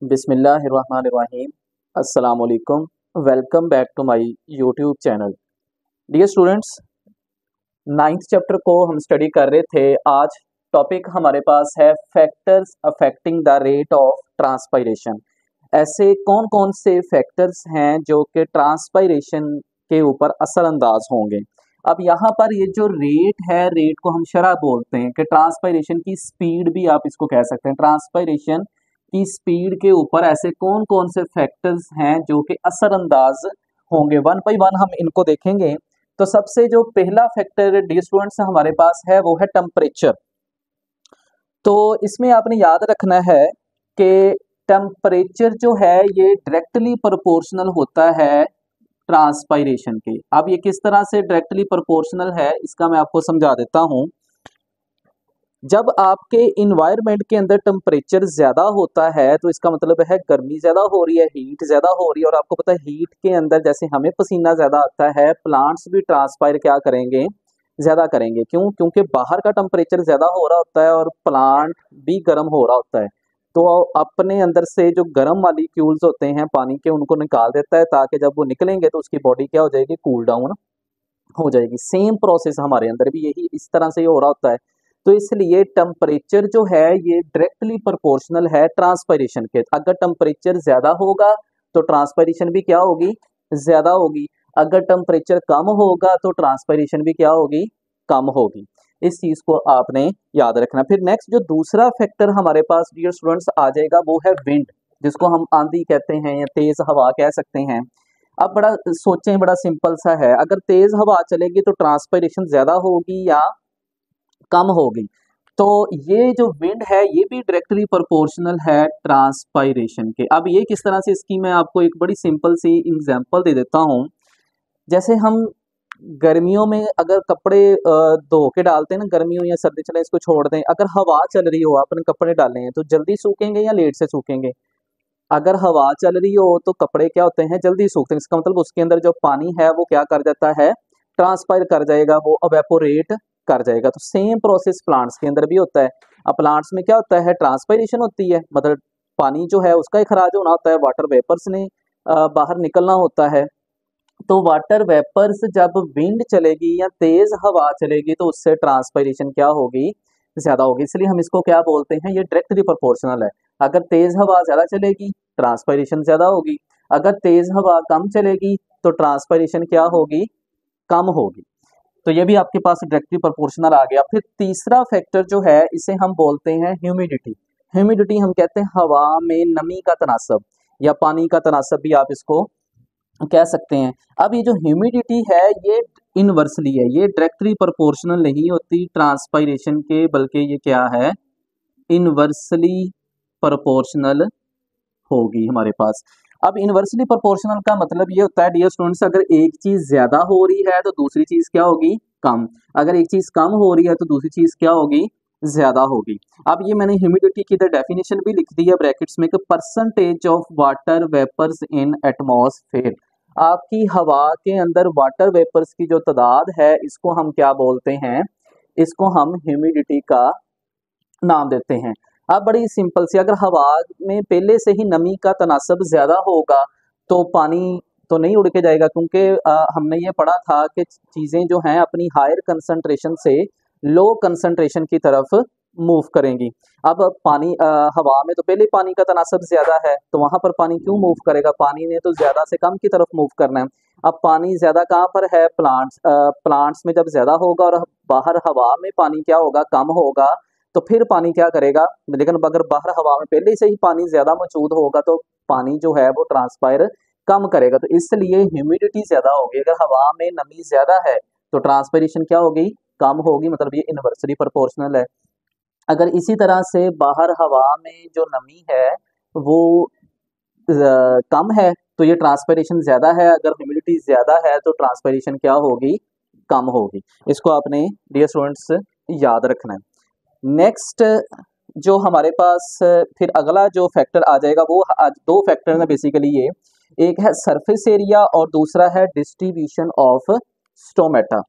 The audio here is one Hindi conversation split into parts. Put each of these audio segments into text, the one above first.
बिस्मिल्लाहिर्रहमानिर्रहीम। अस्सलाम वालेकुम। Welcome back to my YouTube channel. Dear students, ninth chapter को हम स्टडी कर रहे थे। आज टॉपिक हमारे पास है factors affecting the rate of transpiration. ऐसे कौन कौन से फैक्टर्स हैं जो कि ट्रांसपायरेशन के ऊपर असरअंदाज होंगे। अब यहाँ पर ये जो रेट है, रेट को हम शरह बोलते हैं कि ट्रांसपायरेशन की स्पीड भी आप इसको कह सकते हैं। ट्रांसपायरेशन की स्पीड के ऊपर ऐसे कौन कौन से फैक्टर्स हैं जो कि असरअंदाज होंगे। वन बाई वन हम इनको देखेंगे। तो सबसे जो पहला फैक्टर डियर स्टूडेंट्स हमारे पास है वो है टेम्परेचर। तो इसमें आपने याद रखना है कि टेम्परेचर जो है ये डायरेक्टली प्रोपोर्शनल होता है ट्रांसपायरेशन के। अब ये किस तरह से डायरेक्टली प्रोपोर्शनल है इसका मैं आपको समझा देता हूं। जब आपके इन्वायरमेंट के अंदर टेम्परेचर ज्यादा होता है तो इसका मतलब है गर्मी ज्यादा हो रही है, हीट ज्यादा हो रही है। और आपको पता है हीट के अंदर जैसे हमें पसीना ज्यादा आता है, प्लांट्स भी ट्रांसपायर क्या करेंगे, ज्यादा करेंगे। क्यों? क्योंकि बाहर का टेम्परेचर ज्यादा हो रहा होता है और प्लांट भी गर्म हो रहा होता है। तो अपने अंदर से जो गर्म मॉलिक्यूल्स होते हैं पानी के उनको निकाल देता है, ताकि जब वो निकलेंगे तो उसकी बॉडी क्या हो जाएगी, कूल डाउन हो जाएगी। सेम प्रोसेस हमारे अंदर भी यही इस तरह से हो रहा होता है। तो इसलिए टेम्परेचर जो है ये डायरेक्टली प्रोपोर्शनल है ट्रांसपायरेशन के। अगर टेम्परेचर ज्यादा होगा तो ट्रांसपायरेशन भी क्या होगी, ज्यादा होगी। अगर टेम्परेचर कम होगा तो ट्रांसपायरेशन भी क्या होगी, कम होगी। इस चीज को आपने याद रखना। फिर नेक्स्ट जो दूसरा फैक्टर हमारे पास डियर स्टूडेंट्स आ जाएगा वो है विंड, जिसको हम आंधी कहते हैं या तेज हवा कह सकते हैं। अब बड़ा सोचें, बड़ा सिंपल सा है, अगर तेज हवा चलेगी तो ट्रांसपायरेशन ज्यादा होगी या कम होगी। तो ये जो विंड है ये भी डायरेक्टली प्रोपोर्शनल है ट्रांसपायरेशन के। अब ये किस तरह से, इसकी मैं आपको एक बड़ी सिंपल सी एग्जांपल दे देता हूँ। जैसे हम गर्मियों में अगर कपड़े धो के डालते हैं ना, गर्मियों या सर्दी, चले इसको छोड़ दें, अगर हवा चल रही हो आपने कपड़े डाले हैं तो जल्दी सूखेंगे या लेट से सूखेंगे। अगर हवा चल रही हो तो कपड़े क्या होते हैं, जल्दी सूखते हैं। इसका मतलब उसके अंदर जो पानी है वो क्या कर जाता है, ट्रांसपायर कर जाएगा, वो अवेपोरेट कर जाएगा। तो सेम प्रोसेस प्लांट्स के अंदर भी होता है। अब प्लांट्स में क्या होता है, ट्रांसपायरेशन होती है, मतलब पानी जो है उसका इखराज होना होता है, वाटर वेपर्स ने बाहर निकलना होता है। तो वाटर वेपर्स जब विंड चलेगी या तेज हवा चलेगी तो उससे ट्रांसपायरेशन क्या होगी, ज्यादा होगी। इसलिए हम इसको क्या बोलते हैं, ये डायरेक्टली प्रोपोर्शनल है। अगर तेज हवा ज्यादा चलेगी ट्रांसपायरेशन ज्यादा होगी, अगर तेज हवा कम चलेगी तो ट्रांसपायरेशन क्या होगी, कम होगी। तो ये भी आपके पास डायरेक्टली प्रोपोर्शनल आ गया। फिर तीसरा फैक्टर जो है इसे हम बोलते हैं ह्यूमिडिटी। ह्यूमिडिटी हम कहते हैं हवा में नमी का तनासब या पानी का तनासब भी आप इसको कह सकते हैं। अब ये जो ह्यूमिडिटी है ये इनवर्सली है, ये डायरेक्टली प्रोपोर्शनल नहीं होती ट्रांसपायरेशन के, बल्कि ये क्या है, इनवर्सली प्रोपोर्शनल होगी हमारे पास। अब इनवर्सली प्रोपोर्शनल का मतलब ये होता है डियर स्टूडेंट्स, अगर एक चीज ज्यादा हो रही है तो दूसरी चीज क्या होगी, कम। अगर एक चीज कम हो रही है तो दूसरी चीज क्या होगी, ज्यादा होगी। अब ये मैंने ह्यूमिडिटी की डेफिनेशन भी लिख दी है ब्रैकेट्स में कि percentage of water vapours in atmosphere. आपकी हवा के अंदर वाटर वेपर्स की जो तादाद है इसको हम क्या बोलते हैं, इसको हम ह्यूमिडिटी का नाम देते हैं। अब बड़ी सिंपल सी, अगर हवा में पहले से ही नमी का तनासब ज्यादा होगा तो पानी तो नहीं उड़ के जाएगा, क्योंकि हमने ये पढ़ा था कि चीजें जो हैं अपनी हायर कंसंट्रेशन से लो कंसंट्रेशन की तरफ मूव करेंगी। अब पानी हवा में तो पहले पानी का तनासब ज्यादा है तो वहां पर पानी क्यों मूव करेगा, पानी ने तो ज्यादा से कम की तरफ मूव करना है। अब पानी ज्यादा कहाँ पर है, प्लांट्स में जब ज्यादा होगा और बाहर हवा में पानी क्या होगा, कम होगा, तो फिर पानी क्या करेगा। लेकिन अगर बाहर हवा में पहले से ही पानी ज्यादा मौजूद होगा तो पानी जो है वो ट्रांसपायर कम करेगा। तो इसलिए ह्यूमिडिटी ज्यादा होगी। अगर हवा में नमी ज्यादा है तो ट्रांसपायरेशन क्या होगी, कम होगी। मतलब ये इनवर्सली प्रोपोर्शनल है। अगर इसी तरह से बाहर हवा में जो नमी है वो कम है तो ये ट्रांसपायरेशन ज्यादा है। अगर ह्यूमिडिटी ज्यादा है तो ट्रांसपायरेशन क्या होगी, कम होगी। इसको आपने डियर स्टूडेंट्स याद रखना है। नेक्स्ट जो हमारे पास फिर अगला जो फैक्टर आ जाएगा वो आज दो फैक्टर है बेसिकली, ये एक है सरफेस एरिया और दूसरा है डिस्ट्रीब्यूशन ऑफ स्टोमेटा।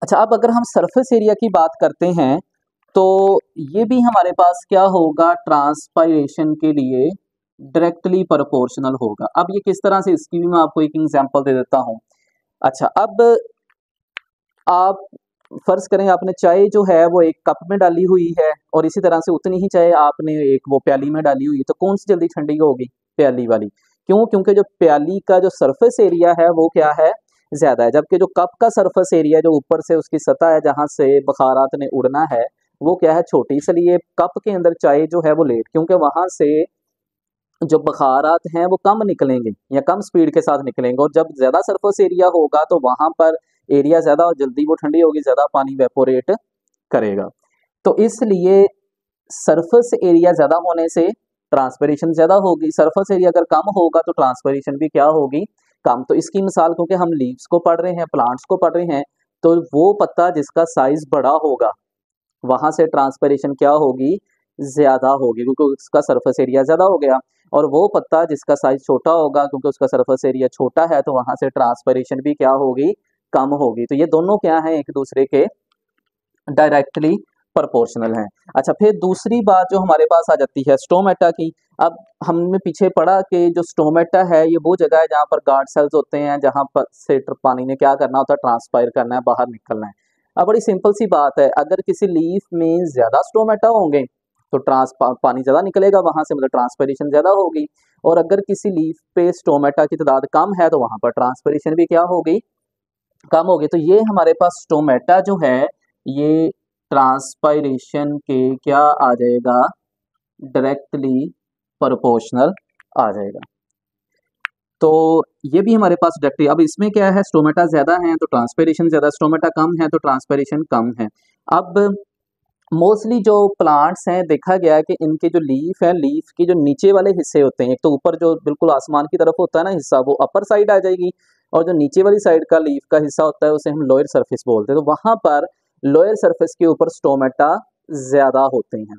अच्छा, अब अगर हम सरफेस एरिया की बात करते हैं तो ये भी हमारे पास क्या होगा, ट्रांसपायरेशन के लिए डायरेक्टली प्रोपोर्शनल होगा। अब ये किस तरह से, इसकी भी मैं आपको एक एग्जांपल दे देता हूँ। अच्छा, अब आप फर्ज करें आपने चाय जो है वो एक कप में डाली हुई है और इसी तरह से उतनी ही चाय आपने एक वो प्याली में डाली हुई है, तो कौन सी जल्दी ठंडी होगी? प्याली वाली। क्यों? क्योंकि जो प्याली का जो सरफेस एरिया है वो क्या है, ज्यादा है, जबकि जो कप का सरफेस एरिया जो ऊपर से उसकी सतह है जहां से बखारात ने उड़ना है वो क्या है, छोटी। इसलिए कप के अंदर चाय जो है वो लेट, क्योंकि वहां से जो बखारात हैं वो कम निकलेंगे या कम स्पीड के साथ निकलेंगे, और जब ज्यादा सरफेस एरिया होगा तो वहां पर एरिया ज्यादा और जल्दी वो ठंडी होगी, ज्यादा पानी वेपोरेट करेगा। तो इसलिए सरफेस एरिया ज्यादा होने से ट्रांसपिरेशन ज्यादा होगी, सरफेस एरिया अगर कम होगा तो ट्रांसपिरेशन भी क्या होगी, कम। तो इसकी मिसाल, क्योंकि हम लीव्स को पढ़ रहे हैं, प्लांट्स को पढ़ रहे हैं, तो वो पत्ता जिसका साइज बड़ा होगा वहां से ट्रांसपिरेशन क्या होगी, ज्यादा होगी, क्योंकि उसका सरफेस एरिया ज्यादा हो गया। और वो पत्ता जिसका साइज छोटा होगा, क्योंकि उसका सरफेस एरिया छोटा है, तो वहां से ट्रांसपिरेशन भी क्या होगी, कम होगी। तो ये दोनों क्या है, एक दूसरे के डायरेक्टली प्रोपोर्शनल हैं। अच्छा, फिर दूसरी बात जो हमारे पास आ जाती है स्टोमेटा की। अब हमने पीछे पढ़ा कि जो स्टोमेटा है ये वो जगह है जहाँ पर गार्ड सेल्स होते हैं, जहाँ पर से पानी ने क्या करना होता है, ट्रांसपायर करना है, बाहर निकलना है। अब बड़ी सिंपल सी बात है, अगर किसी लीफ में ज्यादा स्टोमेटा होंगे तो पानी ज्यादा निकलेगा वहां से, मतलब ट्रांसपिरेशन ज्यादा होगी। और अगर किसी लीफ पे स्टोमेटा की तादाद कम है तो वहां पर ट्रांसपिरेशन भी क्या होगी, कम होगी। तो ये हमारे पास स्टोमेटा जो है ये ट्रांसपायरेशन के क्या आ जाएगा, डायरेक्टली प्रोपोर्शनल आ जाएगा। तो ये भी हमारे पास डायरेक्टली, अब इसमें क्या है, स्टोमेटा ज्यादा है तो ट्रांसपायरेशन ज्यादा, स्टोमेटा कम है तो ट्रांसपायरेशन कम है। अब मोस्टली जो प्लांट्स हैं देखा गया है कि इनके जो लीफ है, लीफ के जो नीचे वाले हिस्से होते हैं, एक तो ऊपर जो बिल्कुल आसमान की तरफ होता है ना हिस्सा, वो अपर साइड आ जाएगी, और जो नीचे वाली साइड का लीफ का हिस्सा होता है उसे हम लोअर सरफेस बोलते हैं। तो वहां पर लोअर सरफेस के ऊपर स्टोमेटा ज्यादा होते हैं।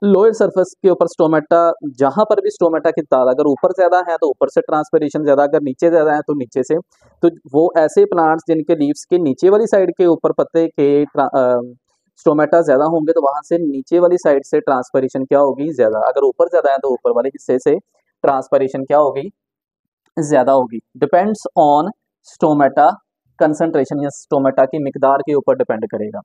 लोअर सरफेस के ऊपर स्टोमेटा, जहां पर भी स्टोमेटा की तादाद अगर ऊपर ज्यादा है तो ऊपर से ट्रांसपिरेशन ज्यादा, अगर नीचे ज्यादा है तो नीचे से। तो वो ऐसे प्लांट्स जिनके लीव्स के नीचे वाली साइड के ऊपर पत्ते के स्टोमेटा ज्यादा होंगे तो वहां से नीचे वाली साइड से ट्रांसपिरेशन क्या होगी, ज्यादा। अगर ऊपर ज्यादा है तो ऊपर वाले हिस्से से ट्रांसपिरेशन क्या होगी, ज्यादा होगी। डिपेंड्स ऑन स्टोमेटा कंसंट्रेशन, या स्टोमेटा की मिकदार के ऊपर डिपेंड करेगा।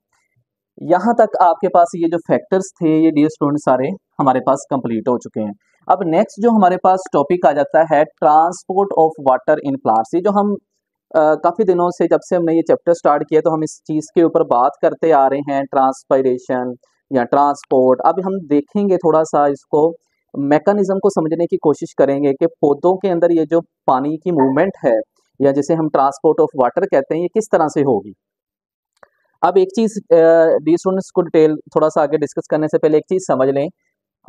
यहाँ तक आपके पास ये जो फैक्टर्स थे ये डियर स्टूडेंट सारे हमारे पास कंप्लीट हो चुके हैं। अब नेक्स्ट जो हमारे पास टॉपिक आ जाता है transport of water in plants. ये जो हम काफ़ी दिनों से, जब से हमने ये चैप्टर स्टार्ट किया तो हम इस चीज़ के ऊपर बात करते आ रहे हैं, ट्रांसपायरेशन या ट्रांसपोर्ट। अब हम देखेंगे थोड़ा सा इसको, मैकेनिज्म को समझने की कोशिश करेंगे कि पौधों के अंदर ये जो पानी की मूवमेंट है या जिसे हम ट्रांसपोर्ट ऑफ वाटर कहते हैं, ये किस तरह से होगी। अब एक चीज़ डी स्टूडेंट्स को डिटेल थोड़ा सा आगे डिस्कस करने से पहले एक चीज़ समझ लें।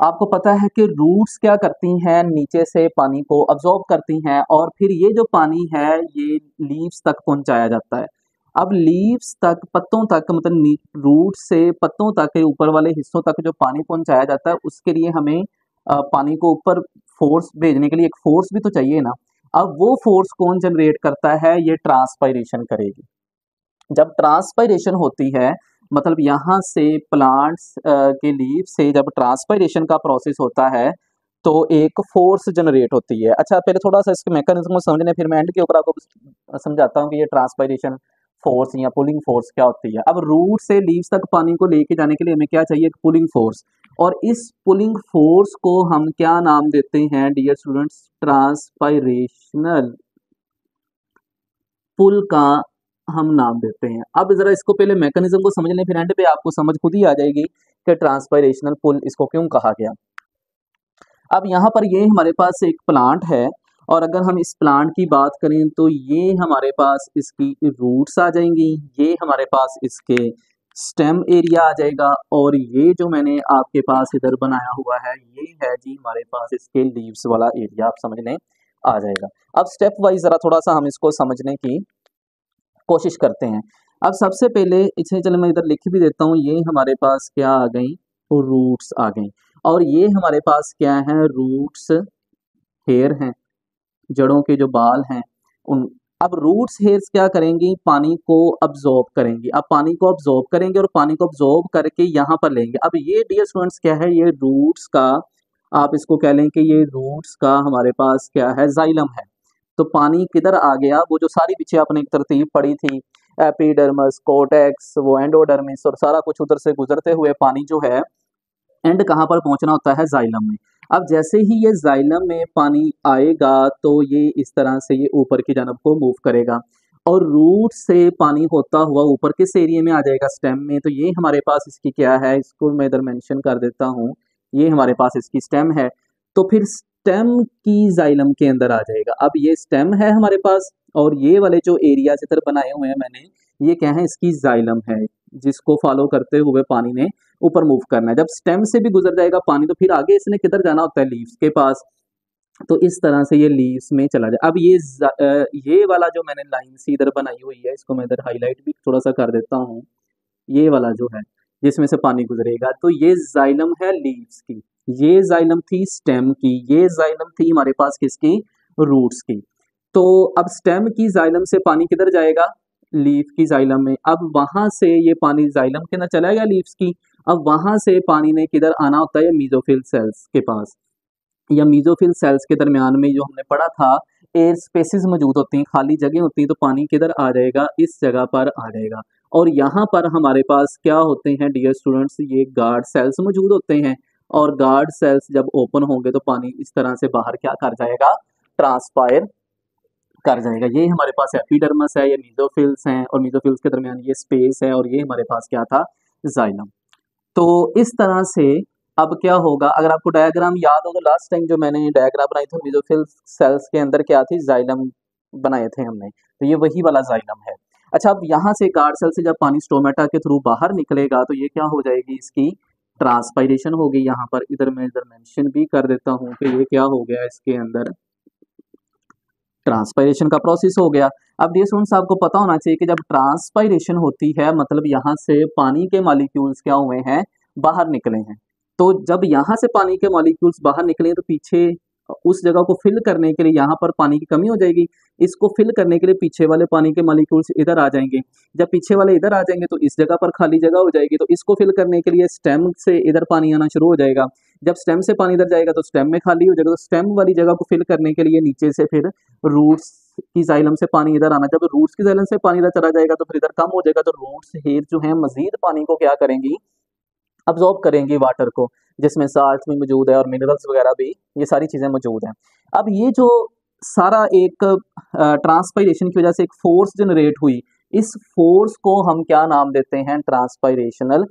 आपको पता है कि रूट्स क्या करती हैं, नीचे से पानी को अब्जॉर्ब करती हैं और फिर ये जो पानी है ये लीव्स तक पहुंचाया जाता है। अब लीव्स तक, पत्तों तक, मतलब रूट से पत्तों तक, ऊपर वाले हिस्सों तक जो पानी पहुंचाया जाता है उसके लिए हमें पानी को ऊपर फोर्स भेजने के लिए एक फोर्स भी तो चाहिए ना। अब वो फोर्स कौन जनरेट करता है, ये ट्रांसपायरेशन करेगी। जब ट्रांसपायरेशन होती है, मतलब यहाँ से प्लांट्स के लीव से जब ट्रांसपायरेशन का प्रोसेस होता है तो एक फोर्स जनरेट होती है। अच्छा, पहले थोड़ा सा इसके मैकेनिज्म को समझने, फिर मैं एंड के ऊपर आपको समझाता हूँ कि ये ट्रांसपायरेशन फोर्स या पुलिंग फोर्स क्या होती है। अब रूट से लीव्स तक पानी को लेके जाने के लिए हमें क्या चाहिए, पुलिंग फोर्स। और इस पुलिंग फोर्स को हम क्या नाम देते हैं डियर स्टूडेंट्स, ट्रांसपायरेशनल पुल का हम नाम देते हैं। अब जरा इसको पहले मैकेनिज्म को समझ लें, फिर एंड पे आपको समझ खुद ही आ जाएगी कि ट्रांसपायरेशनल पुल इसको क्यों कहा गया। अब यहाँ पर ये हमारे पास एक प्लांट है और अगर हम इस प्लांट की बात करें तो ये हमारे पास इसकी रूट्स आ जाएंगी, ये हमारे पास इसके स्टेम एरिया आ जाएगा, और ये जो मैंने आपके पास इधर बनाया हुआ है ये है जी हमारे पास इसके लीव्स वाला एरिया, आप समझ लें आ जाएगा। अब स्टेप वाइज जरा थोड़ा सा हम इसको समझने की कोशिश करते हैं। अब सबसे पहले इसे चलो मैं इधर लिख भी देता हूँ, ये हमारे पास क्या आ गई, रूट्स आ गई, और ये हमारे पास क्या है, रूट्स हेयर हैं, जड़ों के जो बाल हैं उन अब रूट्स हेयर्स क्या करेंगी, पानी को अब्जॉर्ब करेंगी। अब पानी को अब्जॉर्ब करेंगे और पानी को अब्जॉर्ब करके यहाँ पर लेंगे। अब ये डियर स्टूडेंट्स क्या है, ये रूट्स का, आप इसको कह लें कि ये रूट्स का हमारे पास क्या है, जाइलम है। तो पानी किधर आ गया, वो जो सारी पीछे आपने एक तरतीब पढ़ी थी, एपिडर्मस, कोर्टेक्स, वो एंडोडर्मिस और सारा कुछ उधर से गुजरते हुए पानी जो है एंड कहाँ पर पहुंचना होता है, जाइलम में। अब जैसे ही ये जाइलम में पानी आएगा तो ये इस तरह से ये ऊपर की जानब को मूव करेगा और रूट से पानी होता हुआ ऊपर किस एरिया में आ जाएगा, स्टेम में। तो ये हमारे पास इसकी क्या है, इसको मैं इधर मेंशन कर देता हूँ, ये हमारे पास इसकी स्टेम है। तो फिर स्टेम की जाइलम के अंदर आ जाएगा। अब ये स्टेम है हमारे पास और ये वाले जो एरिया इधर बनाए हुए हैं मैंने, ये क्या है, इसकी जाइलम है, जिसको फॉलो करते हुए पानी ने ऊपर मूव करना है। जब स्टेम से भी गुजर जाएगा पानी तो फिर आगे इसने किधर जाना होता है, लीव्स के पास। तो इस तरह से ये लीव्स में चला जाए। अब ये वाला जो मैंने लाइन सी इधर बनाई हुई है, इसको मैं इधर हाईलाइट भी थोड़ा सा कर देता हूँ। ये वाला जो है जिसमें से पानी गुजरेगा, तो ये जाइलम है लीव्स की, ये जाइलम थी स्टेम की, ये जाइलम थी हमारे पास किसकी, रूट्स की। तो अब स्टेम की जाइलम से पानी किधर जाएगा, लीफ की जाइलम में। अब वहां से ये पानी जाइलम के अंदर चला गया लीव्स की। अब वहां से पानी ने किधर आना होता है, मीजोफिल सेल्स के पास, या मीजोफिल सेल्स के दरमियान में जो हमने पढ़ा था एयर स्पेसिस मौजूद होती हैं, खाली जगह होती हैं, तो पानी किधर आ जाएगा, इस जगह पर आ जाएगा। और यहाँ पर हमारे पास क्या होते हैं डियर स्टूडेंट्स, ये गार्ड सेल्स मौजूद होते हैं और गार्ड सेल्स जब ओपन होंगे तो पानी इस तरह से बाहर क्या कर जाएगा, ट्रांसपायर कर जाएगा। ये हमारे पास एपिडर्मस है, ये मीजोफिल्स हैं और मीजोफिल्स के दरमियान ये स्पेस है और ये हमारे पास क्या था, जाइलम। तो इस तरह से अब क्या होगा, अगर आपको डायग्राम याद हो तो लास्ट टाइम जो मैंने डायग्राम बनाई थी मीजोफिल सेल्स के अंदर क्या थी, जाइलम बनाए थे हमने, तो ये वही वाला जाइलम है। अच्छा, अब यहाँ से गार्ड सेल से जब पानी स्टोमेटा के थ्रू बाहर निकलेगा तो ये क्या हो जाएगी, इसकी ट्रांसपायरेशन होगी। यहाँ पर इधर मैं इधर मेंशन भी कर देता हूँ कि ये क्या हो गया, इसके अंदर ट्रांसपायरेशन का प्रोसेस हो गया। अब डियर स्टूडेंट्स आपको पता होना चाहिए कि जब ट्रांसपायरेशन होती है मतलब यहाँ से पानी के मॉलिक्यूल्स क्या हुए हैं, बाहर निकले हैं। तो जब यहाँ से पानी के मॉलिक्यूल्स बाहर निकले तो पीछे उस जगह को फिल करने के लिए यहाँ पर पानी की कमी हो जाएगी, इसको फिल करने के लिए पीछे वाले पानी के मॉलिक्यूल्स इधर आ जाएंगे। जब पीछे वाले इधर आ जाएंगे तो इस जगह पर खाली जगह हो जाएगी, तो इसको फिल करने के लिए स्टेम से इधर पानी आना शुरू हो जाएगा। जब स्टेम से पानी इधर जाएगा तो स्टेम में खाली हो जाएगा, तो स्टेम वाली जगह को फिल करने के लिए नीचे से फिर रूट्स की जाइलम से पानी इधर आना। जब रूट्स की जाइलम से पानी इधर चला जाएगा तो फिर इधर कम हो जाएगा, तो रूट्स हेयर जो है मजीद पानी को क्या करेंगी, अब्जॉर्ब करेंगी वाटर को, जिसमें साल्ट भी मौजूद है और मिनरल्स वगैरह भी, ये सारी चीज़ें मौजूद हैं। अब ये जो सारा एक ट्रांसपायरेशन की वजह से एक फोर्स जनरेट हुई, इस फोर्स को हम क्या नाम देते हैं, ट्रांसपायरेशनल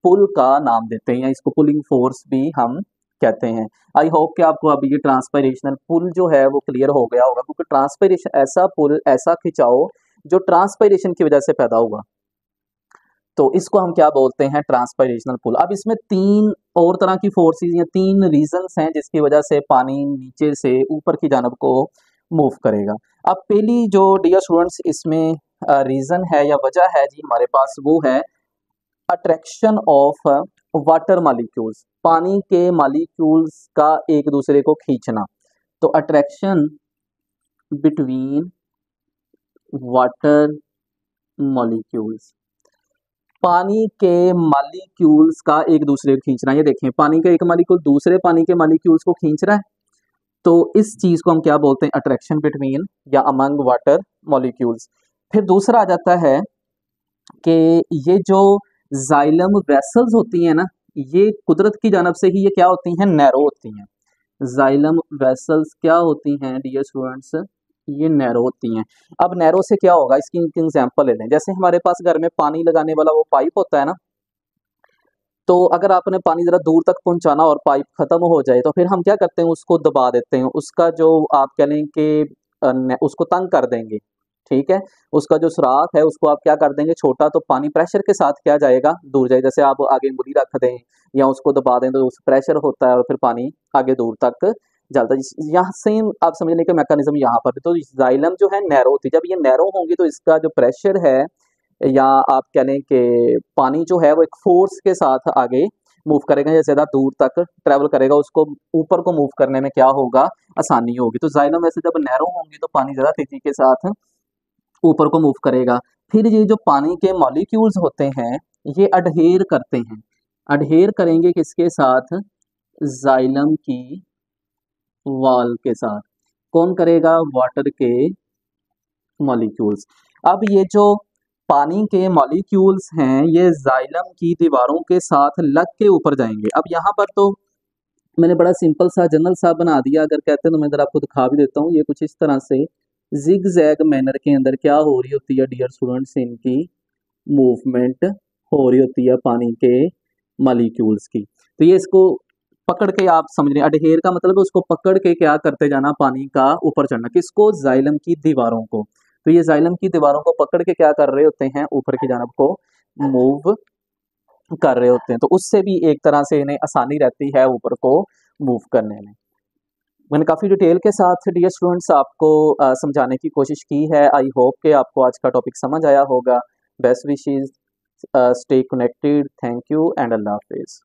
पुल का नाम देते हैं, या इसको पुलिंग फोर्स भी हम कहते हैं। आई होप कि आपको अभी ये ट्रांसपायरेशनल पुल जो है वो क्लियर हो गया होगा, क्योंकि ट्रांसपायरेशन ऐसा पुल, ऐसा खिंचाव जो ट्रांसपायरेशन की वजह से पैदा हुआ, तो इसको हम क्या बोलते हैं, ट्रांसपायरेशनल पुल। अब इसमें तीन और तरह की फोर्सेस या तीन रीजंस हैं जिसकी वजह से पानी नीचे से ऊपर की जानब को मूव करेगा। अब पहली जो डियर स्टूडेंट्स इसमें रीजन है या वजह है जी हमारे पास, वो है अट्रैक्शन ऑफ वाटर मॉलिक्यूल्स, पानी के मॉलिक्यूल्स का एक दूसरे को खींचना। तो अट्रैक्शन बिटवीन वाटर मॉलिक्यूल्स, पानी के मॉलिक्यूल्स का एक दूसरे को खींचना। ये देखें, पानी का एक मॉलिक्यूल दूसरे पानी के मॉलिक्यूल्स को खींच रहा है, तो इस चीज को हम क्या बोलते हैं, अट्रैक्शन बिटवीन या अमंग वाटर मॉलिक्यूल्स। फिर दूसरा आ जाता है कि ये जो जाइलम वेसल्स होती हैं ना, ये कुदरत की जानब से ही ये क्या होती हैं, नैरो होती हैं। जाइलम वेसल्स क्या होती हैं डियर स्टूडेंट्स, ये नैरो होती हैं। अब नैरो से क्या होगा, इसकी एक एग्जांपल ले लें। जैसे हमारे पास घर में पानी लगाने वाला वो पाइप होता है ना, तो अगर आपने पानी ज़रा दूर तक पहुंचाना और पाइप ख़त्म हो जाए तो फिर हम क्या करते हैं, उसको दबा देते हैं, उसका जो आप कह लें कि उसको तंग कर देंगे, ठीक है। उसका जो सुराख है उसको आप क्या कर देंगे, छोटा, तो पानी प्रेशर के साथ क्या जाएगा, दूर जाए। जैसे आप आगे उंगली रख दें या उसको दबा दें तो उस प्रेशर होता है और फिर पानी आगे दूर तक जलता है। यहाँ सेम आप समझने का मैकेनिज्म यहाँ पर, तो जाइलम जो है नैरो होती है। जब ये नैरो होंगी तो इसका जो प्रेशर है या आप कह लें कि पानी जो है वो एक फोर्स के साथ आगे मूव करेगा या ज़्यादा दूर तक ट्रैवल करेगा, उसको ऊपर को मूव करने में क्या होगा, आसानी होगी। तो जाइलम वैसे जब नैरो होंगी तो पानी ज़्यादा तेजी के साथ ऊपर को मूव करेगा। फिर ये जो पानी के मॉलिक्यूल्स होते हैं ये अडहेर करते हैं, अडहेर करेंगे किसके साथ, जाइलम की वॉल के साथ। कौन करेगा, वाटर के मॉलिक्यूल्स। अब ये जो पानी के मॉलिक्यूल्स हैं ये जाइलम की दीवारों के साथ लग के ऊपर जाएंगे। अब यहाँ पर तो मैंने बड़ा सिंपल सा जनरल सा बना दिया, अगर कहते हैं तो मैं इधर आपको दिखा भी देता हूँ। ये कुछ इस तरह से जिग जैग मैनर के अंदर क्या हो रही होती है डियर स्टूडेंट्स, इनकी मूवमेंट हो रही होती है पानी के मॉलिक्यूल्स की। तो ये इसको पकड़ के आप समझ रहे हैं, अडहेर का मतलब है उसको पकड़ के क्या करते जाना, पानी का ऊपर चढ़ना। किसको, जाइलम की दीवारों को। तो ये जाइलम की दीवारों को पकड़ के क्या कर रहे होते हैं, ऊपर की जानब को मूव कर रहे होते हैं। तो उससे भी एक तरह से इन्हें आसानी रहती है ऊपर को मूव करने में। मैंने काफ़ी डिटेल के साथ डियर स्टूडेंट्स आपको समझाने की कोशिश की है। आई होप कि आपको आज का टॉपिक समझ आया होगा। Best wishes, stay connected, thank you and अल्लाह हाफिज़।